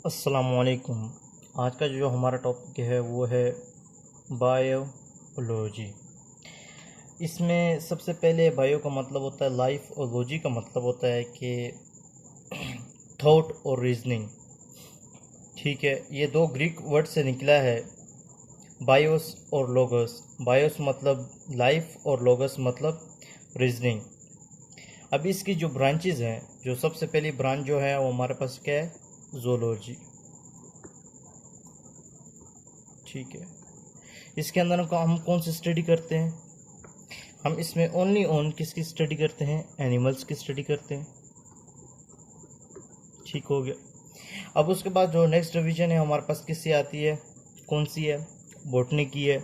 अस्सलामुअलैकुम। आज का जो हमारा टॉपिक है वो है बायोलॉजी। इसमें सबसे पहले बायो का मतलब होता है लाइफ और लॉजी का मतलब होता है कि थॉट और रीजनिंग। ठीक है, ये दो ग्रीक वर्ड से निकला है, बायोस और लोगस। बायोस मतलब लाइफ और लोगस मतलब रीजनिंग। अब इसकी जो ब्रांचेज हैं, जो सबसे पहली ब्रांच जो है वो हमारे पास क्या है, ज़ूलॉजी। ठीक है, इसके अंदर हम कौन सी स्टडी करते हैं, हम इसमें ओनली ऑन किसकी स्टडी करते हैं, एनिमल्स की स्टडी करते हैं। ठीक हो गया। अब उसके बाद जो नेक्स्ट डिवीजन है हमारे पास किससे आती है, कौन सी है, बोटनी की है।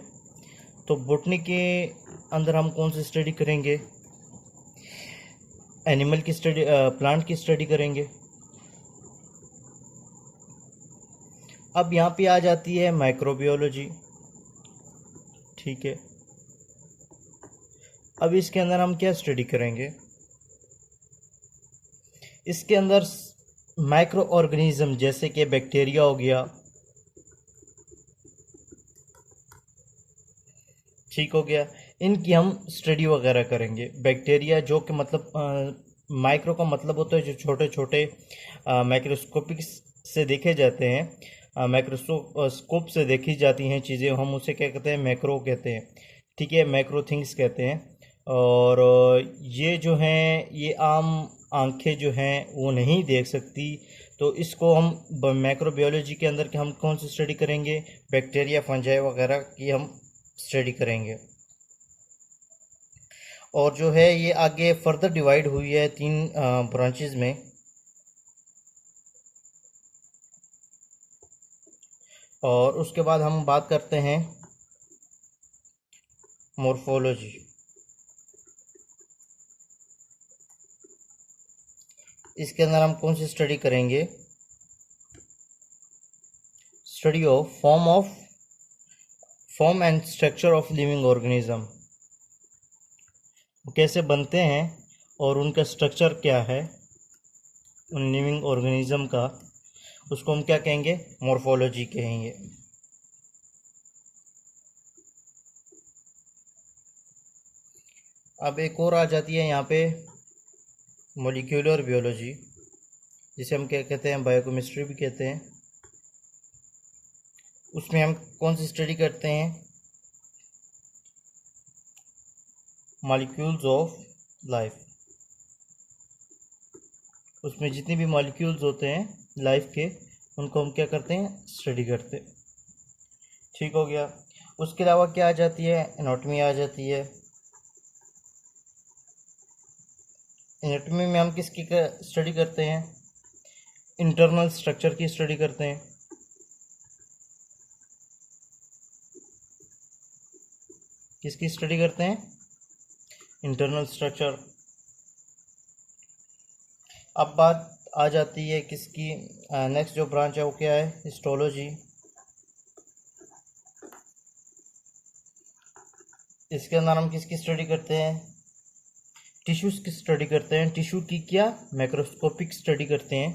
तो बोटनी के अंदर हम कौन सी स्टडी करेंगे, एनिमल की स्टडी, प्लांट की स्टडी करेंगे। अब यहाँ पे आ जाती है माइक्रोबियोलॉजी। ठीक है, अब इसके अंदर हम क्या स्टडी करेंगे, इसके अंदर माइक्रो ऑर्गेनिज्म जैसे कि बैक्टीरिया हो गया। ठीक हो गया, इनकी हम स्टडी वगैरह करेंगे। बैक्टीरिया जो कि मतलब माइक्रो का मतलब होता है जो छोटे छोटे माइक्रोस्कोपिक से देखे जाते हैं, माइक्रोस्कोप से देखी जाती हैं चीज़ें, हम उसे क्या कहते हैं, मैक्रो कहते हैं। ठीक है, मैक्रो थिंग्स कहते हैं। और ये जो हैं, ये आम आंखें जो हैं वो नहीं देख सकती। तो इसको हम माइक्रोबायोलॉजी के अंदर के हम कौन सी स्टडी करेंगे, बैक्टीरिया फंजाई वगैरह की हम स्टडी करेंगे। और जो है ये आगे फर्दर डिवाइड हुई है तीन ब्रांचेज में। और उसके बाद हम बात करते हैं मॉर्फोलॉजी। इसके अंदर हम कौन सी स्टडी करेंगे, study of form and structure of living organism. वो कैसे बनते हैं और उनका स्ट्रक्चर क्या है उन लिविंग ऑर्गेनिज्म का, उसको हम क्या कहेंगे, मॉर्फोलॉजी कहेंगे। अब एक और आ जाती है यहाँ पे मॉलिक्यूलर बियोलॉजी, जिसे हम क्या कहते हैं, बायोकेमिस्ट्री भी कहते हैं। उसमें हम कौन सी स्टडी करते हैं, मॉलिक्यूल्स ऑफ लाइफ। उसमें जितने भी मॉलिक्यूल्स होते हैं लाइफ के, उनको हम क्या करते हैं, स्टडी करते हैं। ठीक हो गया। उसके अलावा क्या आ जाती है, एनाटॉमी आ जाती है। एनाटॉमी में हम किसकी स्टडी करते हैं, इंटरनल स्ट्रक्चर की स्टडी करते हैं। किसकी स्टडी करते हैं, इंटरनल स्ट्रक्चर। अब बात आ जाती है किसकी, नेक्स्ट जो ब्रांच है वो क्या है, हिस्टोलॉजी। इसके अंदर हम किसकी स्टडी करते हैं, टिश्यूज की स्टडी करते हैं। टिश्यू की क्या, मैक्रोस्कोपिक स्टडी करते हैं।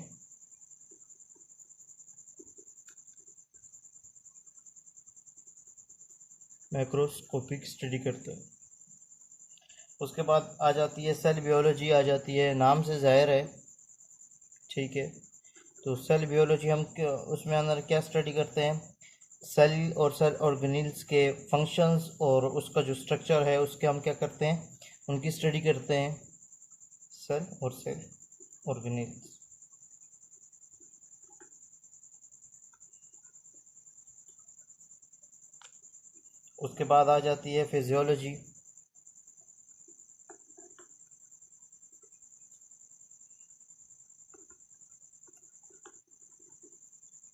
मैक्रोस्कोपिक स्टडी करते हैं। उसके बाद आ जाती है सेल बियोलॉजी, आ जाती है, नाम से जाहिर है। ठीक है, तो सेल बियोलॉजी हम उसमें अंदर क्या स्टडी करते हैं, सेल और सेल ऑर्गेनिल्स के फंक्शंस और उसका जो स्ट्रक्चर है उसके हम क्या करते हैं, उनकी स्टडी करते हैं, सेल और सेल ऑर्गेनिल्स। उसके बाद आ जाती है फिजियोलॉजी।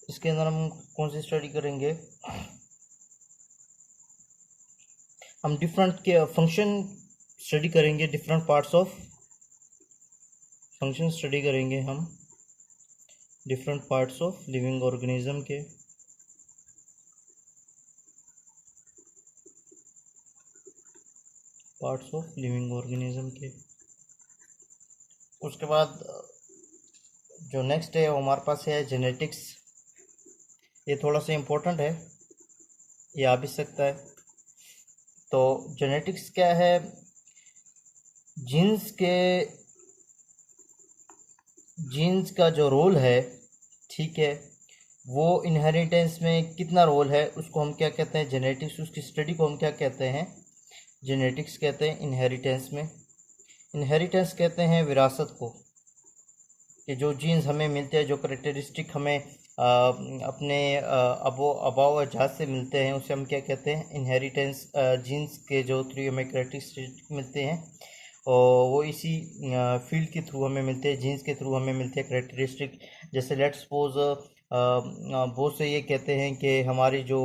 इसके अंदर हम कौन सी स्टडी करेंगे, हम डिफरेंट के फंक्शन स्टडी करेंगे, different parts of function study करेंगे हम, different parts of living organism के। पार्ट्स ऑफ लिविंग ऑर्गेनिज्म के। उसके बाद जो नेक्स्ट है वो हमारे पास है जेनेटिक्स। ये थोड़ा सा इम्पोर्टेंट है, ये आ भी सकता है। तो जेनेटिक्स क्या है? जीन्स के जीन्स का जो रोल है, ठीक है, वो इनहेरिटेंस में कितना रोल है उसको हम क्या कहते हैं? जेनेटिक्स। उसकी स्टडी को हम क्या कहते हैं? जेनेटिक्स कहते हैं। इनहेरिटेंस में, इनहेरिटेंस कहते हैं विरासत को, कि जो जीन्स हमें मिलते हैं, जो करेक्टरिस्टिक हमें अपने अबो अबाव अजदाद से मिलते हैं, उसे हम क्या कहते हैं? इनहेरिटेंस। जीन्स के जो थ्रू हमें करेक्टरिस्टिक मिलते हैं और वो इसी फील्ड के थ्रू हमें मिलते हैं, जीन्स के थ्रू हमें मिलते हैं करेक्टरिस्टिक। जैसे लेट्स सपोज बहुत से ये कहते हैं कि हमारी जो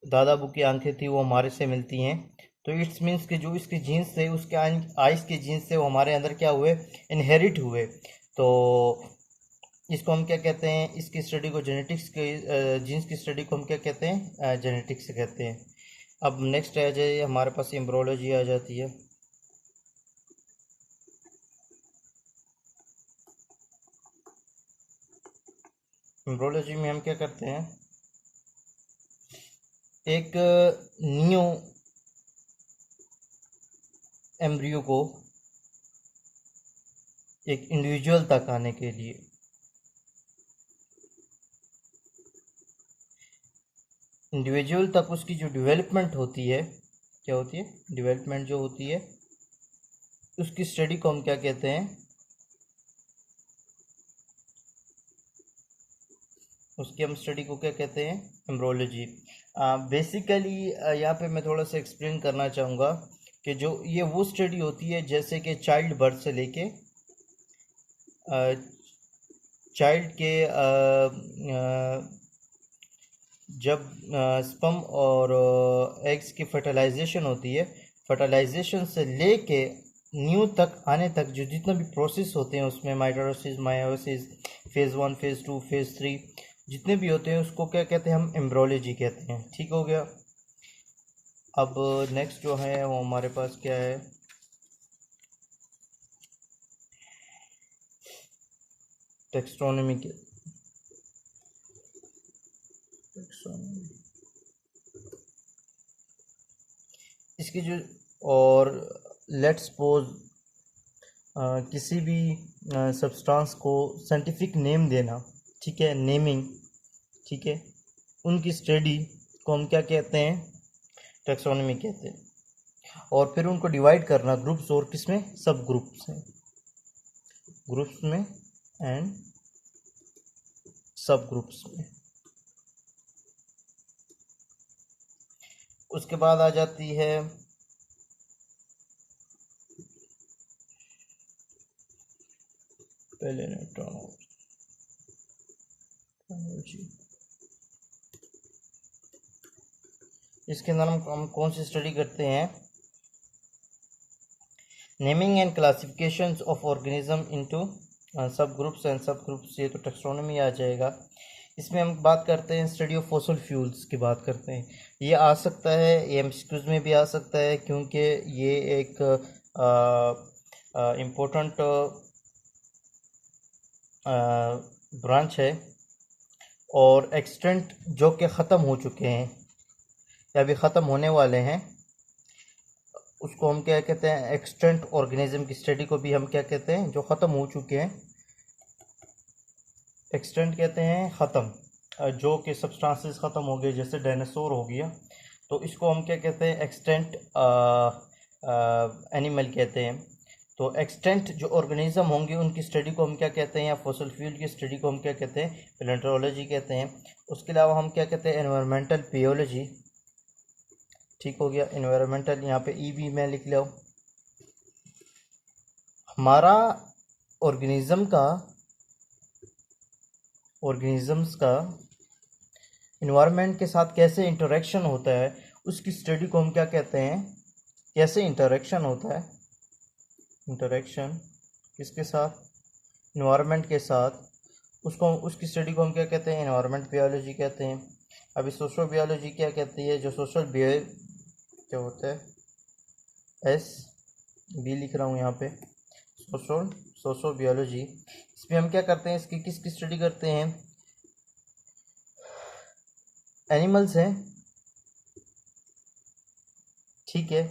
दादा अबू की आंखें थी वो हमारे से मिलती हैं। तो इट्स मीन्स कि जो इसके जीन्स थे, उसके आइस के जीन्स थे, वो हमारे अंदर क्या हुए? इनहेरिट हुए। तो इसको हम क्या कहते हैं? इसकी स्टडी को जेनेटिक्स के, जीन्स की स्टडी को हम क्या कहते हैं? जेनेटिक्स से कहते हैं। अब नेक्स्ट आ जाइए, हमारे पास एम्ब्रोलॉजी आ जाती है। एम्ब्रोलॉजी में हम क्या करते हैं? एक न्यू एम्ब्रियो को एक इंडिविजुअल तक आने के लिए, इंडिविजुअल तक उसकी जो डेवलपमेंट होती है, क्या होती है? डेवलपमेंट जो होती है, उसकी स्टडी को हम क्या कहते हैं? उसकी हम स्टडी को क्या कहते हैं? एम्ब्रोलॉजी। बेसिकली यहाँ पे मैं थोड़ा सा एक्सप्लेन करना चाहूँगा कि जो ये वो स्टडी होती है जैसे कि चाइल्ड बर्थ से लेके चाइल्ड के जब स्पर्म और एग्स की फर्टिलाइजेशन होती है, फर्टिलाइजेशन से लेके न्यू तक आने तक जो जितना भी प्रोसेस होते हैं उसमें, mitosis, meiosis, phase 1, phase 2, phase 3, जितने भी होते हैं उसको क्या कहते हैं? हम एम्ब्रोलॉजी कहते हैं। ठीक हो गया। अब नेक्स्ट जो है वो हमारे पास क्या है? टेक्सोनोमी के, इसकी जो, और लेट्स सपोज किसी भी सब्सटेंस को साइंटिफिक नेम देना, ठीक है, नेमिंग, ठीक है, उनकी स्टडी को हम क्या कहते हैं? टेक्सोनोमी कहते हैं। और फिर उनको डिवाइड करना ग्रुप्स और किसमें? सब ग्रुप्स में, ग्रुप्स में एंड सब ग्रुप्स में। उसके बाद आ जाती है पहले टेक्नोलॉजी। इसके अंदर हम कौन सी स्टडी करते हैं? Naming and classifications of organism into सब ग्रुप्स एंड सब ग्रुप्स, ये तो टेक्सोनोमी आ जाएगा। इसमें हम बात करते हैं स्टडी ऑफ फॉसिल फ्यूल्स की बात करते हैं। ये आ सकता है, ये एमसीक्यूज में भी आ सकता है, क्योंकि ये एक इम्पोर्टेंट ब्रांच है। और एक्सटेंट जो कि ख़त्म हो चुके हैं या अभी ख़त्म होने वाले हैं, उसको हम क्या कहते हैं? एक्सटेंट ऑर्गेनिज्म की स्टडी को भी हम क्या कहते हैं? जो ख़त्म हो चुके हैं, एक्सटेंट कहते हैं ख़त्म, जो कि सब्सटेंसेस ख़त्म हो गए, जैसे डायनासोर हो गया, तो इसको हम क्या कहते हैं? एक्सटेंट एनिमल कहते हैं। तो एक्सटेंट जो ऑर्गेनिज्म होंगे उनकी स्टडी को हम क्या कहते हैं? या फॉसिल फ्यूल की स्टडी को हम क्या कहते हैं? पैलियोंटोलॉजी कहते हैं। उसके अलावा हम क्या कहते हैं? एनवायरमेंटल पियोलॉजी। ठीक हो गया। एनवायरमेंटल, यहाँ पे ई भी मैं लिख लो। हमारा ऑर्गेनिजम्स का इन्वायरमेंट के साथ कैसे इंटरेक्शन होता है, उसकी स्टडी को हम क्या कहते हैं? कैसे इंटरेक्शन होता है? इंटरेक्शन किसके साथ? इन्वायरमेंट के साथ। उसको, उसकी स्टडी को हम क्या कहते हैं? इन्वायरमेंट बियोलॉजी कहते हैं। अभी सोशल बियोलॉजी क्या कहती है? जो सोशल बिहेव क्या होता है? एस बी लिख रहा हूँ यहाँ पे, सोशल बियोलॉजी। इसमें हम क्या करते हैं? इसकी किसकी स्टडी करते हैं? एनिमल्स हैं, ठीक है,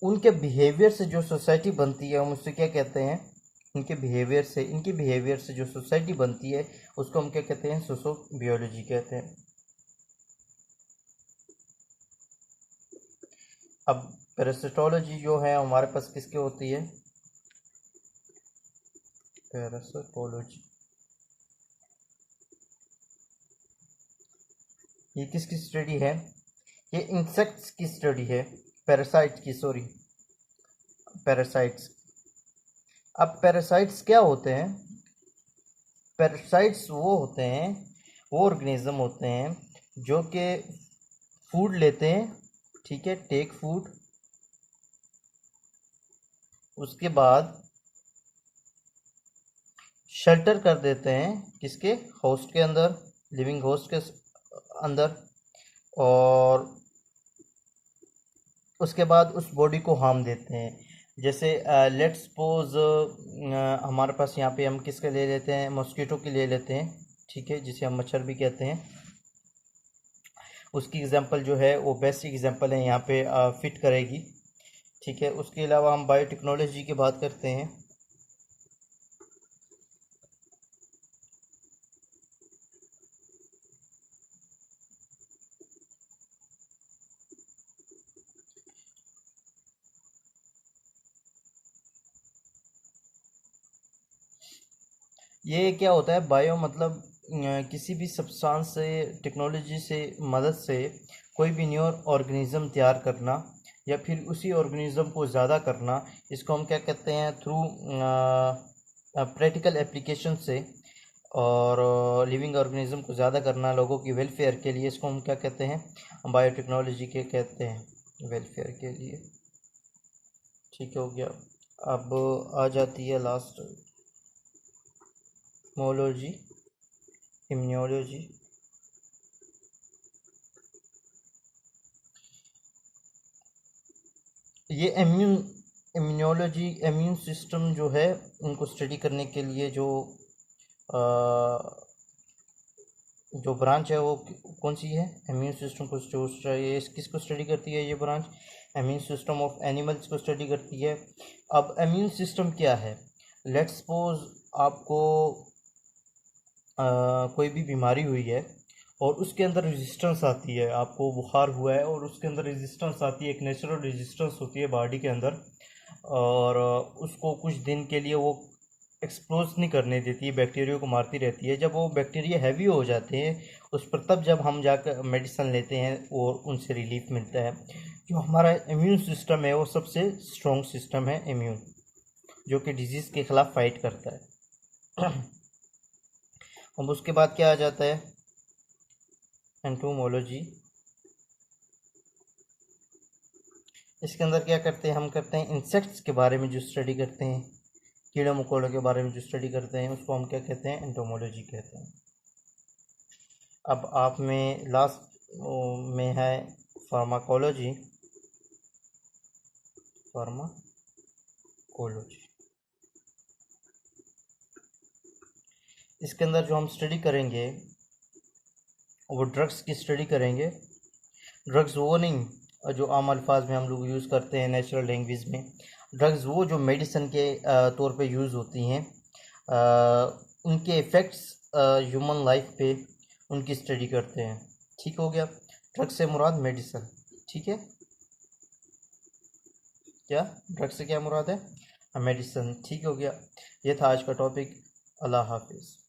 उनके बिहेवियर से जो सोसाइटी बनती है हम उससे क्या कहते हैं, इनके बिहेवियर से जो सोसाइटी बनती है उसको हम क्या कहते हैं, सोशोबियोलॉजी कहते हैं। अब पैरासिटोलॉजी जो है हमारे पास किसके होती है, पैरासिटोलॉजी ये किसकी स्टडी है, ये इंसेक्ट्स की स्टडी है, पैरासाइट्स की, सॉरी पैरासाइट्स। अब पैरासाइट्स क्या होते हैं, पैरासाइट्स वो होते हैं, वो ऑर्गेनिज्म होते हैं जो कि फूड लेते हैं, ठीक है, टेक फूड, उसके बाद शेल्टर कर देते हैं किसके, होस्ट के अंदर, लिविंग होस्ट के अंदर, और उसके बाद उस बॉडी को हार्म देते हैं। जैसे लेट्स सपोज हमारे पास यहाँ पे हम किसके ले लेते हैं, मॉस्किटो की ले लेते हैं, ठीक है, जिसे हम मच्छर भी कहते हैं। उसकी एग्जांपल जो है वो बेस्ट एग्जांपल है यहाँ पे फिट करेगी, ठीक है। उसके अलावा हम बायोटेक्नोलॉजी की बात करते हैं। ये क्या होता है, बायो मतलब किसी भी सब्सटेंस से, टेक्नोलॉजी से, मदद से कोई भी न्यू ऑर्गेनिज्म तैयार करना या फिर उसी ऑर्गेनिज्म को ज़्यादा करना, इसको हम क्या कहते हैं, थ्रू प्रैक्टिकल एप्लीकेशन से, और लिविंग ऑर्गेनिज्म को ज़्यादा करना लोगों की वेलफेयर के लिए, इसको हम क्या कहते हैं, बायोटेक्नोलॉजी के कहते हैं, वेलफेयर के लिए, ठीक हो गया। अब आ जाती है लास्ट, मोलॉजी, इम्यूनोलॉजी। ये इम्यूनोलॉजी इम्यून सिस्टम जो है उनको स्टडी करने के लिए जो ब्रांच है वो कौन सी है, इम्यून सिस्टम को ये किसको स्टडी करती है, ये branch immune system of animals को स्टडी करती है। अब इम्यून सिस्टम क्या है, लेट्स सपोज आपको कोई भी बीमारी हुई है और उसके अंदर रेजिस्टेंस आती है, आपको बुखार हुआ है और उसके अंदर रेजिस्टेंस आती है, एक नेचुरल रेजिस्टेंस होती है बॉडी के अंदर, और उसको कुछ दिन के लिए वो एक्सपोज नहीं करने देती है, बैक्टीरिया को मारती रहती है। जब वो बैक्टीरिया हैवी हो जाते हैं उस पर, तब जब हम जाकर मेडिसिन लेते हैं और उनसे रिलीफ मिलता है। जो हमारा इम्यून सिस्टम है वो सबसे स्ट्रॉन्ग सिस्टम है इम्यून, जो कि डिजीज़ के ख़िलाफ़ फाइट करता है। अब उसके बाद क्या आ जाता है, एंटोमोलॉजी। इसके अंदर क्या करते हैं, हम करते हैं इंसेक्ट्स के बारे में जो स्टडी करते हैं, कीड़े मकोड़ों के बारे में जो स्टडी करते हैं, उसको हम क्या कहते हैं, एंटोमोलॉजी कहते हैं। अब आप में लास्ट में है फार्माकोलॉजी, इसके अंदर जो हम स्टडी करेंगे वो ड्रग्स की स्टडी करेंगे। ड्रग्स वो नहीं जो आम अल्फाज में हम लोग यूज़ करते हैं नेचुरल लैंग्वेज में, ड्रग्स वो जो मेडिसिन के तौर पे यूज़ होती हैं, उनके इफ़ेक्ट्स ह्यूमन लाइफ पे, उनकी स्टडी करते हैं, ठीक हो गया। ड्रग्स से मुराद मेडिसिन, ठीक है, क्या ड्रग्स से क्या मुराद है, मेडिसिन, ठीक हो गया। ये था आज का टॉपिक। अल्लाह हाफिज़।